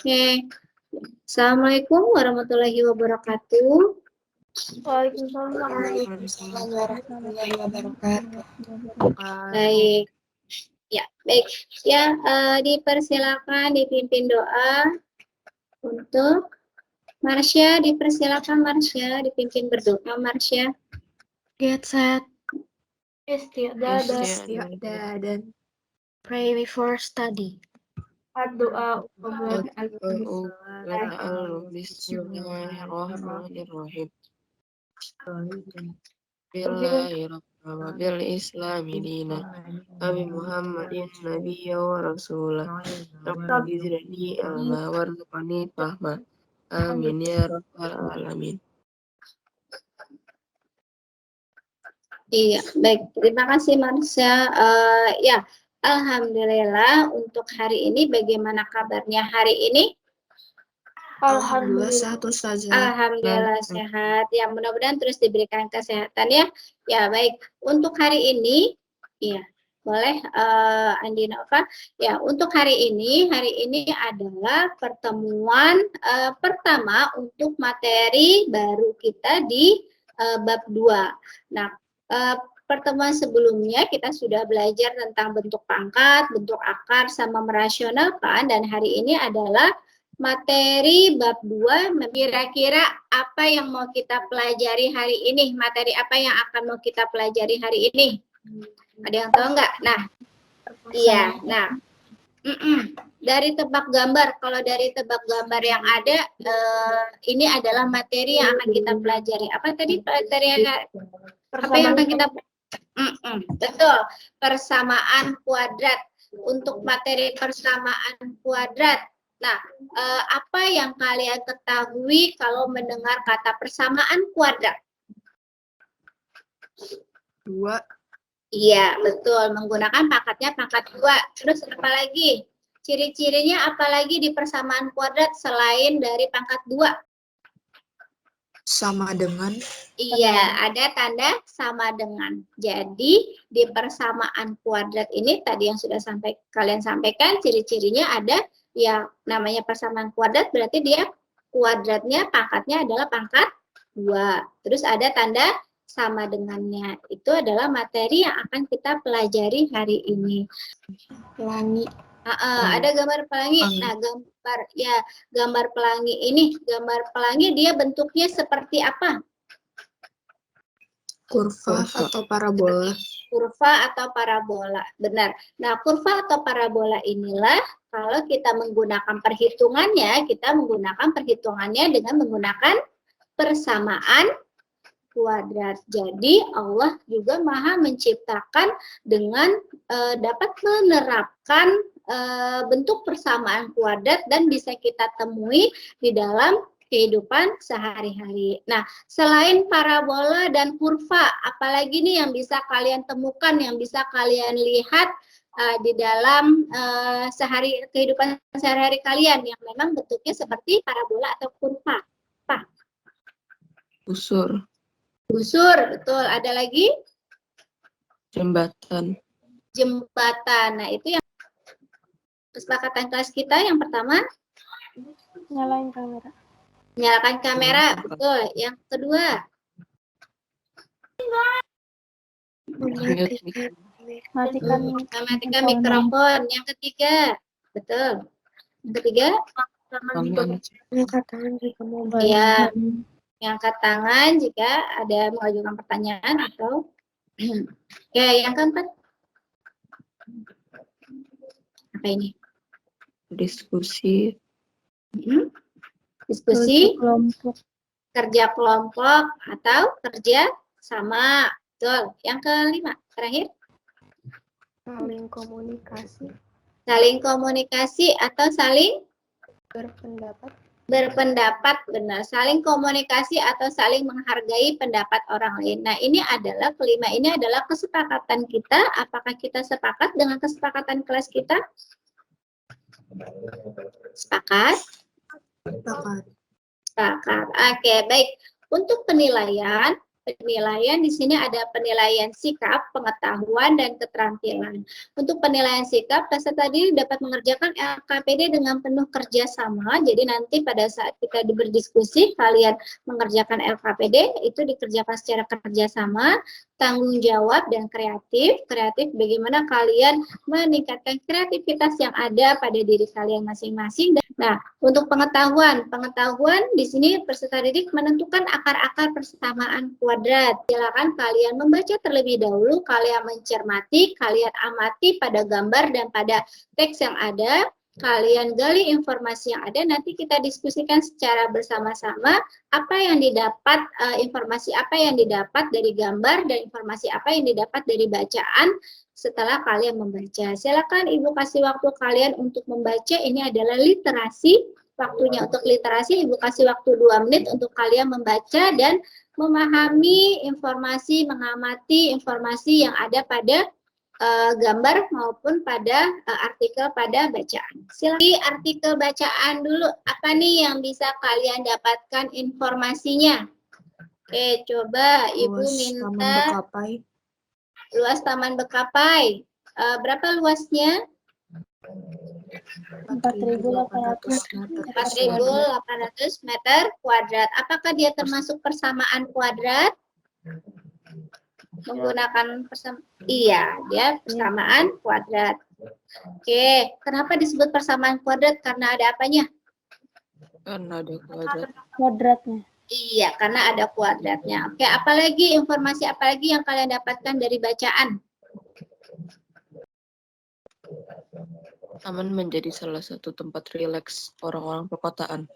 Oke. Assalamualaikum warahmatullahi wabarakatuh. Waalaikumsalam warahmatullahi wabarakatuh. Baik. Ya, baik. Ya, dipersilakan dipimpin doa untuk Marsha, dipersilakan Marsha, dipimpin berdoa Marsha. Get set, Istiadah dan pray before study. doa Bismillahirrahmanirrahim. Bil Islami dina Nabi Muhammadin nabiyya wa rasulah. Rabbi zidni ilma warzuqni fahma. Amin ya rabbal alamin. Iya, baik. Terima kasih Marsha. Ya, alhamdulillah untuk hari ini bagaimana kabarnya hari ini? Alhamdulillah sehat Ustazah. Alhamdulillah sehat. Ya, mudah-mudahan terus diberikan kesehatan ya. Ya, baik. Untuk hari ini, ya, boleh Andi Nova. Ya, untuk hari ini adalah pertemuan pertama untuk materi baru kita di bab 2. Nah, pertemuan sebelumnya kita sudah belajar tentang bentuk pangkat, bentuk akar, sama merasionalkan, dan hari ini adalah materi bab 2. Kira-kira apa yang mau kita pelajari hari ini? Materi apa yang akan mau kita pelajari hari ini? Ada yang tahu nggak? Nah, iya. Nah, dari tebak gambar. Kalau dari tebak gambar yang ada, ini adalah materi yang akan kita pelajari. Apa tadi materi yang apa yang akan kita? Betul. Persamaan kuadrat. Untuk materi persamaan kuadrat. Nah, apa yang kalian ketahui kalau mendengar kata persamaan kuadrat? 2. Iya, betul. Menggunakan pangkatnya pangkat 2. Terus apa lagi? Ciri-cirinya apa lagi di persamaan kuadrat selain dari pangkat 2? Sama dengan. Iya, ada tanda sama dengan. Jadi, di persamaan kuadrat ini tadi yang sudah kalian sampaikan, ciri-cirinya ada yang namanya persamaan kuadrat, berarti dia kuadratnya, pangkatnya adalah pangkat 2. Terus ada tanda sama dengannya. Itu adalah materi yang akan kita pelajari hari ini. Pelangi. Ada gambar pelangi. Nah, gambar pelangi dia bentuknya seperti apa? Kurva atau parabola. Kurva atau parabola, benar. Nah, kurva atau parabola inilah kalau kita menggunakan perhitungannya dengan menggunakan persamaan kuadrat. Jadi Allah juga Maha menciptakan dengan dapat menerapkan bentuk persamaan kuadrat dan bisa kita temui di dalam kehidupan sehari-hari. Nah, selain parabola dan kurva, apalagi nih yang bisa kalian temukan, yang bisa kalian lihat di dalam kehidupan sehari-hari kalian yang memang bentuknya seperti parabola atau kurva? Apa? Busur, betul. Ada lagi? jembatan. Nah, itu yang kesepakatan kelas kita yang pertama. Nyalakan kamera, betul. Yang kedua, matikan mikrofon. Yang ketiga, betul. Yang ketiga, angkat tangan jika mau ya, angkat tangan jika ada mengajukan pertanyaan atau yang keempat, apa ini? Diskusi. Diskusi, kerja kelompok atau kerja sama. Betul. Yang kelima, terakhir. Saling komunikasi atau saling berpendapat, benar. Saling komunikasi atau saling menghargai pendapat orang lain. Nah, kelima ini adalah kesepakatan kita. Apakah kita sepakat dengan kesepakatan kelas kita? Sepakat? Sepakat. Oke, baik. Untuk penilaian penilaian, di sini ada penilaian sikap, pengetahuan, dan keterampilan. Untuk penilaian sikap, peserta didik dapat mengerjakan LKPD dengan penuh kerjasama. Jadi nanti pada saat kita berdiskusi, kalian mengerjakan LKPD, itu dikerjakan secara kerjasama, tanggung jawab, dan kreatif. Kreatif bagaimana kalian meningkatkan kreativitas yang ada pada diri kalian masing-masing. Nah, untuk pengetahuan di sini peserta didik menentukan akar-akar persamaan kuadrat. Silakan kalian membaca terlebih dahulu, kalian mencermati, kalian amati pada gambar dan pada teks yang ada, kalian gali informasi yang ada, nanti kita diskusikan secara bersama-sama apa yang didapat, informasi apa yang didapat dari gambar dan informasi apa yang didapat dari bacaan setelah kalian membaca. Silakan Ibu kasih waktu kalian untuk membaca. Ini adalah literasi. Waktunya untuk literasi, Ibu kasih waktu 2 menit untuk kalian membaca dan memahami informasi, mengamati informasi yang ada pada gambar maupun pada artikel pada bacaan. Silakan artikel bacaan dulu. Apa nih yang bisa kalian dapatkan informasinya? Oke, coba Ibu minta luas Taman Bekapai. Berapa luasnya? 4.800 meter kuadrat. Apakah dia termasuk persamaan kuadrat? Menggunakan iya, dia persamaan kuadrat. Oke, kenapa disebut persamaan kuadrat? Karena ada apanya? Karena ada kuadrat. Kuadratnya. Iya, karena ada kuadratnya. Oke, apalagi informasi apalagi yang kalian dapatkan dari bacaan? Taman menjadi salah satu tempat rileks orang-orang perkotaan.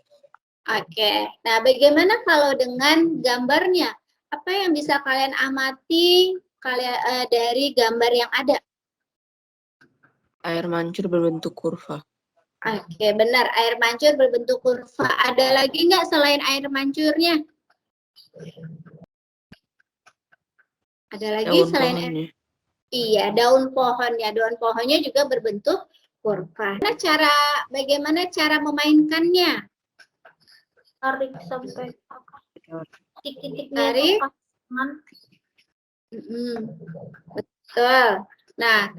Oke, nah bagaimana kalau dengan gambarnya? Apa yang bisa kalian amati dari gambar yang ada? Air mancur berbentuk kurva. Oke, benar. Air mancur berbentuk kurva. Ada lagi nggak selain air mancurnya? Ada lagi Daun selain pohonnya. Iya, daun pohonnya. Daun pohonnya juga berbentuk kurva. Nah, bagaimana cara memainkannya? Tarik sampai titik-titiknya Tarik. Betul. Nah,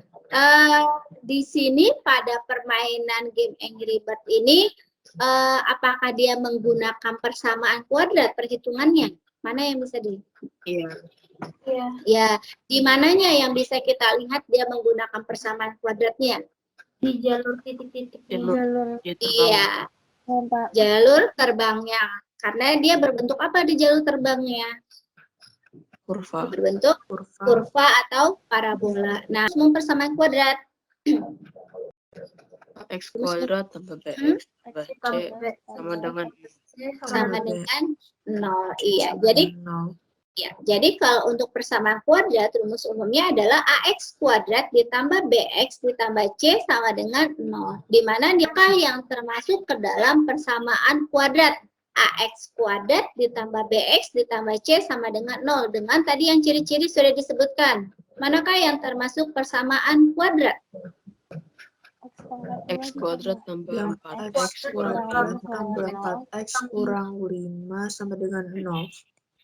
di sini pada permainan game Angry Bird ini, apakah dia menggunakan persamaan kuadrat perhitungannya? Mana yang bisa di? Iya. Iya. Ya, di mananya yang bisa kita lihat dia menggunakan persamaan kuadratnya? Di jalur titik-titik. Jalur. Iya, jalur terbangnya. Karena dia berbentuk apa di jalur terbangnya? Kurva. Berbentuk kurva atau parabola. Nah, persamaan kuadrat. X kuadrat tambah BX tambah C sama dengan 0. Iya, jadi kalau untuk persamaan kuadrat rumus umumnya adalah AX kuadrat ditambah BX ditambah C sama dengan 0. Di mana diakah yang termasuk ke dalam persamaan kuadrat? AX kuadrat ditambah BX ditambah C sama dengan 0. Dengan tadi yang ciri-ciri sudah disebutkan. Manakah yang termasuk persamaan kuadrat? X kuadrat tambah 4X kurang 4X kurang 5 sama dengan 0.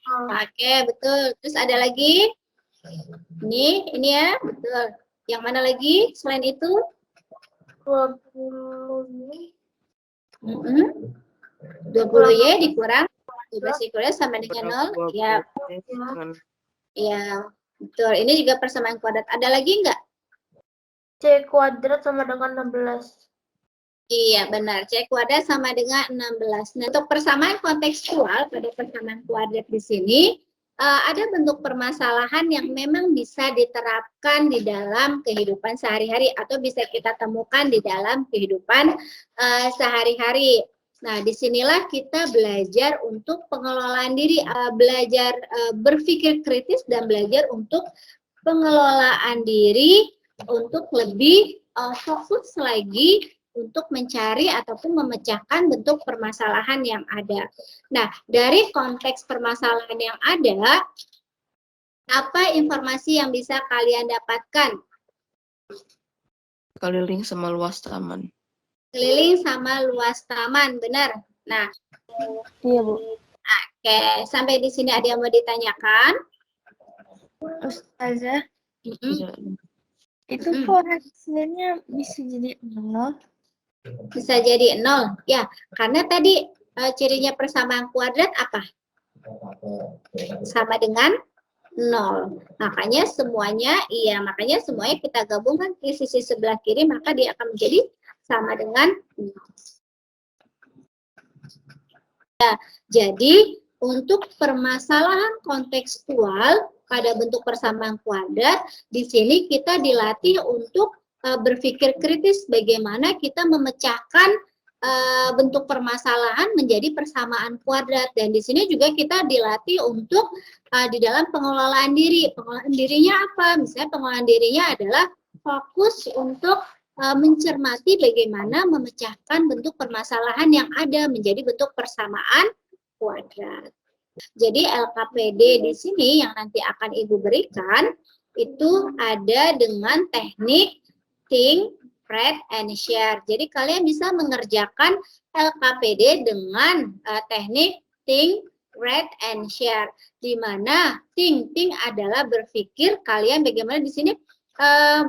Oke, betul. Terus ada lagi? Ini ya, betul. Yang mana lagi selain itu? 20Y dikurang 12Y sama dengan 0. Ya. Ya, betul. Ini juga persamaan kuadrat. Ada lagi enggak? C kuadrat sama dengan 16. Iya, benar. C kuadrat sama dengan 16. Nah, untuk persamaan kontekstual pada persamaan kuadrat di sini, ada bentuk permasalahan yang memang bisa diterapkan di dalam kehidupan sehari-hari atau bisa kita temukan di dalam kehidupan sehari-hari. Nah, disinilah kita belajar untuk pengelolaan diri, belajar berpikir kritis dan belajar untuk pengelolaan diri untuk lebih fokus lagi untuk mencari ataupun memecahkan bentuk permasalahan yang ada. Nah, dari konteks permasalahan yang ada, apa informasi yang bisa kalian dapatkan? Keliling sama luas taman. Keliling sama luas taman, benar. Nah, Iya, Bu. Oke, sampai di sini ada yang mau ditanyakan? Ustazah, Bisa. itu kok hasilnya bisa jadi 0? Bisa jadi 0. Ya, karena tadi cirinya persamaan kuadrat apa? Sama dengan 0. Makanya semuanya kita gabungkan di sisi sebelah kiri, maka dia akan menjadi sama dengan 0. Ya, jadi untuk permasalahan kontekstual pada bentuk persamaan kuadrat, di sini kita dilatih untuk berpikir kritis bagaimana kita memecahkan bentuk permasalahan menjadi persamaan kuadrat. Dan di sini juga kita dilatih untuk di dalam pengelolaan diri. Pengelolaan dirinya apa? Misalnya pengelolaan dirinya adalah fokus untuk mencermati bagaimana memecahkan bentuk permasalahan yang ada menjadi bentuk persamaan kuadrat. Jadi LKPD di sini yang nanti akan Ibu berikan itu ada dengan teknik think, read, and share. Jadi kalian bisa mengerjakan LKPD dengan teknik think, read, and share. Di mana think adalah berpikir, kalian bagaimana di sini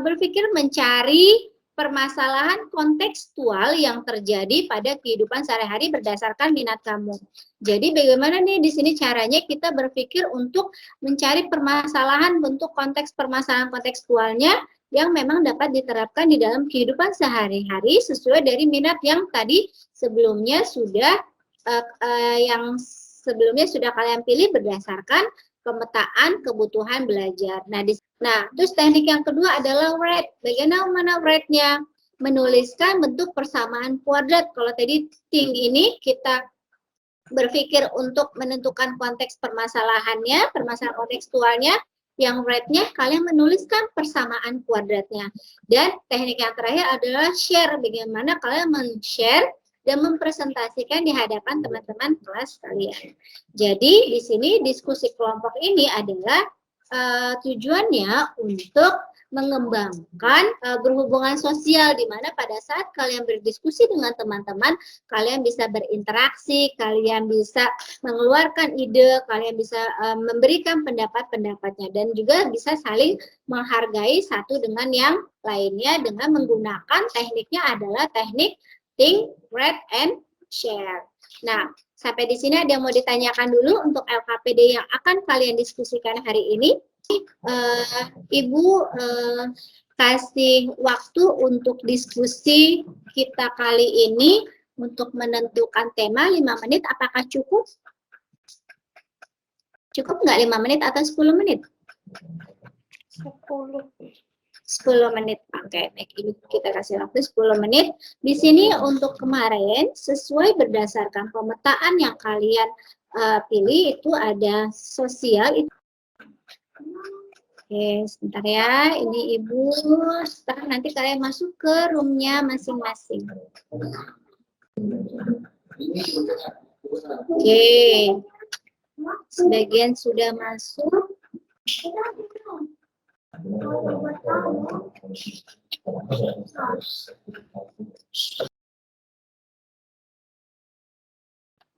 berpikir mencari permasalahan kontekstual yang terjadi pada kehidupan sehari-hari berdasarkan minat kamu. Jadi bagaimana nih di sini caranya kita berpikir untuk mencari permasalahan bentuk konteks permasalahan kontekstualnya yang memang dapat diterapkan di dalam kehidupan sehari-hari sesuai dari minat yang tadi sebelumnya sudah kalian pilih berdasarkan pemetaan kebutuhan belajar. Nah, terus teknik yang kedua adalah read. Bagaimana read-nya? Menuliskan bentuk persamaan kuadrat. Kalau tadi think ini kita berpikir untuk menentukan konteks permasalahannya, permasalahan kontekstualnya, yang read-nya kalian menuliskan persamaan kuadratnya. Dan teknik yang terakhir adalah share. Bagaimana kalian men-share dan mempresentasikan di hadapan teman-teman kelas kalian. Jadi di sini diskusi kelompok ini adalah tujuannya untuk mengembangkan berhubungan sosial, di mana pada saat kalian berdiskusi dengan teman-teman, kalian bisa berinteraksi, kalian bisa mengeluarkan ide, kalian bisa memberikan pendapat-pendapatnya, dan juga bisa saling menghargai satu dengan yang lainnya dengan menggunakan tekniknya adalah teknik think, read, and share. Nah, sampai di sini ada yang mau ditanyakan dulu untuk LKPD yang akan kalian diskusikan hari ini. Ibu kasih waktu untuk diskusi kita kali ini untuk menentukan tema 5 menit. Apakah cukup? Cukup nggak 5 menit atau 10 menit? 10 menit. Oke, baik. Ini kita kasih waktu 10 menit. Di sini untuk kemarin, sesuai berdasarkan pemetaan yang kalian pilih, itu ada sosial. Oke, sebentar ya. Ini Ibu. Setelah nanti kalian masuk ke roomnya masing-masing. Oke. Sebagian sudah masuk.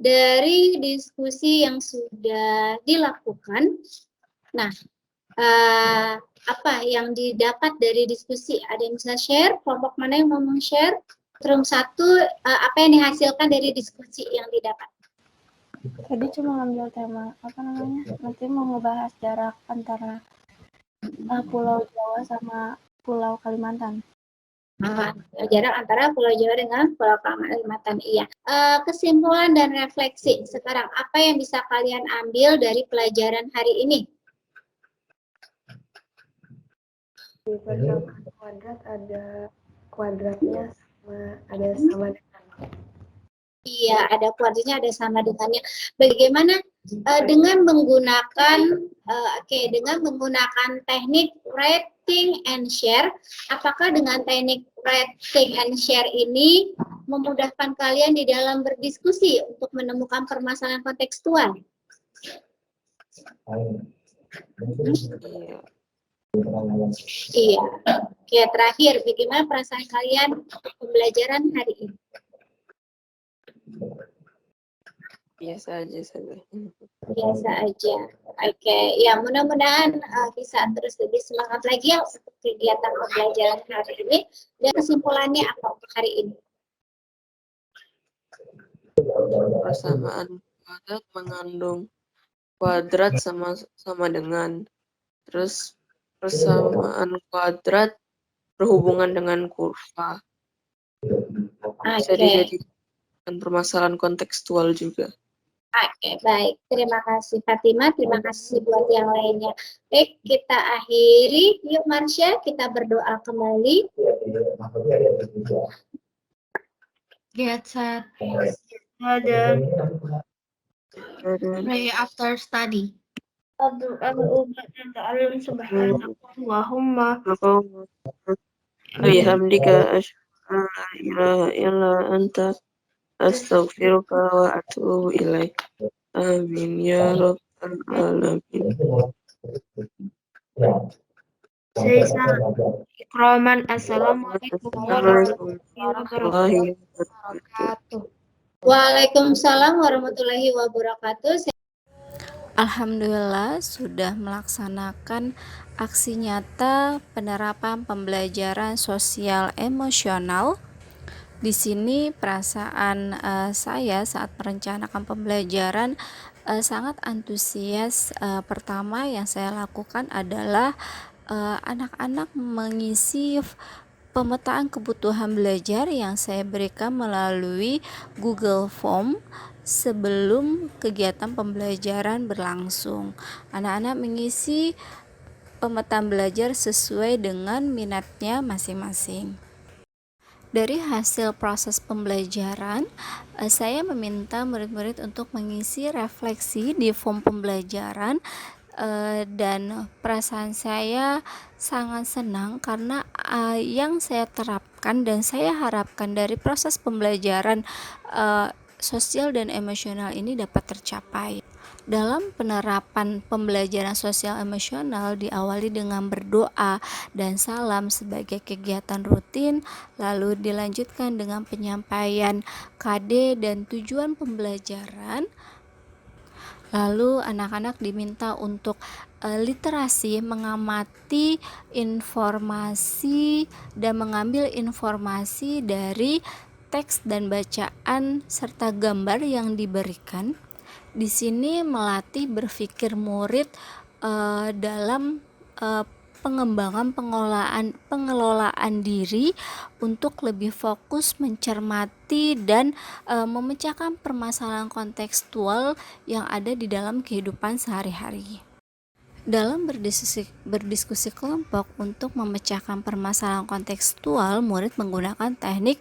Dari diskusi yang sudah dilakukan, nah, apa yang didapat dari diskusi? Ada yang bisa share? Kelompok mana yang mau share? Room 1, apa yang dihasilkan dari diskusi yang didapat? Tadi cuma ngambil tema, nanti mau ngebahas jarak antara Pulau Jawa sama Pulau Kalimantan. Jarak antara Pulau Jawa dengan Pulau Kalimantan, iya. Kesimpulan dan refleksi. Sekarang, apa yang bisa kalian ambil dari pelajaran hari ini? Di persamaan kuadrat ada kuadratnya sama dengan. Iya, ada kuadratnya, ada sama dengannya. Bagaimana dengan menggunakan dengan menggunakan teknik read, think, and share? Apakah dengan teknik read, think, and share ini memudahkan kalian di dalam berdiskusi untuk menemukan permasalahan kontekstual? Iya. Oke, terakhir, bagaimana perasaan kalian untuk pembelajaran hari ini? Biasa aja saja. Biasa aja. Oke, ya mudah-mudahan bisa terus lebih semangat lagi ya untuk kegiatan pembelajaran hari ini. Dan kesimpulannya apa untuk hari ini? Persamaan kuadrat mengandung kuadrat sama dengan, terus persamaan kuadrat berhubungan dengan kurva. Bisa Oke. dijadikan permasalahan kontekstual juga. Oke, baik. Terima kasih Fatima, terima kasih buat yang lainnya. Baik, kita akhiri. Yuk Marsha, kita berdoa kembali. Get set. Dan pray after study. Subhanallahumma bihamdika asyhadu an la ilaha illa anta astaghfiruka wa atubu ilaik. Amin ya rabbal alamin. ikraman. Assalamualaikum warahmatullahi wabarakatuh. Waalaikumsalam warahmatullahi wabarakatuh. Alhamdulillah sudah melaksanakan aksi nyata penerapan pembelajaran sosial emosional. Di sini perasaan saya saat merencanakan pembelajaran sangat antusias. Pertama yang saya lakukan adalah anak-anak mengisi pemetaan kebutuhan belajar yang saya berikan melalui Google Form sebelum kegiatan pembelajaran berlangsung. Anak-anak mengisi pemetaan belajar sesuai dengan minatnya masing-masing. Dari hasil proses pembelajaran, saya meminta murid-murid untuk mengisi refleksi di form pembelajaran, dan perasaan saya sangat senang karena yang saya terapkan dan saya harapkan dari proses pembelajaran sosial dan emosional ini dapat tercapai. Dalam penerapan pembelajaran sosial emosional diawali dengan berdoa dan salam sebagai kegiatan rutin, lalu dilanjutkan dengan penyampaian KD dan tujuan pembelajaran. Lalu anak-anak diminta untuk literasi, mengamati informasi dan mengambil informasi dari teks dan bacaan serta gambar yang diberikan. Di sini melatih berpikir murid dalam pengembangan pengelolaan diri untuk lebih fokus mencermati dan memecahkan permasalahan kontekstual yang ada di dalam kehidupan sehari-hari. Dalam berdiskusi kelompok untuk memecahkan permasalahan kontekstual, murid menggunakan teknik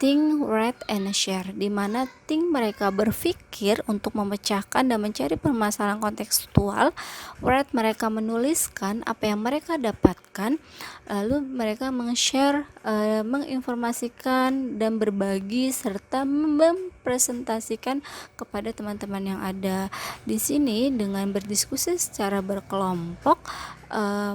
think, read, and share, di mana think mereka berpikir untuk memecahkan dan mencari permasalahan kontekstual, read mereka menuliskan apa yang mereka dapatkan, lalu mereka meng-share, menginformasikan dan berbagi serta mempresentasikan kepada teman-teman yang ada. Di sini dengan berdiskusi secara berkelompok,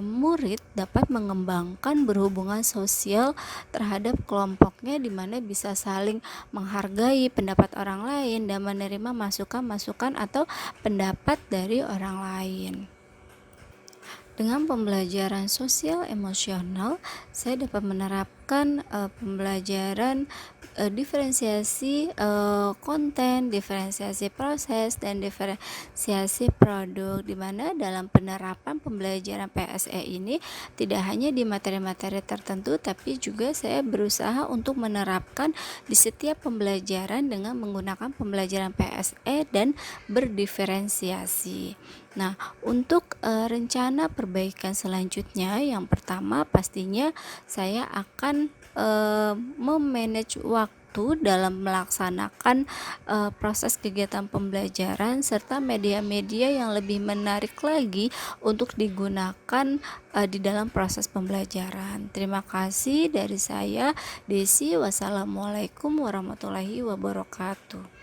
murid dapat mengembangkan berhubungan sosial terhadap kelompoknya, di mana bisa saling menghargai pendapat orang lain dan menerima masukan-masukan atau pendapat dari orang lain. Dengan pembelajaran sosial emosional, saya dapat menerapkan pembelajaran diferensiasi konten, diferensiasi proses, dan diferensiasi produk, di mana dalam penerapan pembelajaran PSE ini tidak hanya di materi-materi tertentu, tapi juga saya berusaha untuk menerapkan di setiap pembelajaran dengan menggunakan pembelajaran PSE dan berdiferensiasi. Nah, untuk rencana perbaikan selanjutnya, yang pertama pastinya saya akan memanage waktu dalam melaksanakan proses kegiatan pembelajaran serta media-media yang lebih menarik lagi untuk digunakan di dalam proses pembelajaran. Terima kasih dari saya, Desi. Wassalamualaikum warahmatullahi wabarakatuh.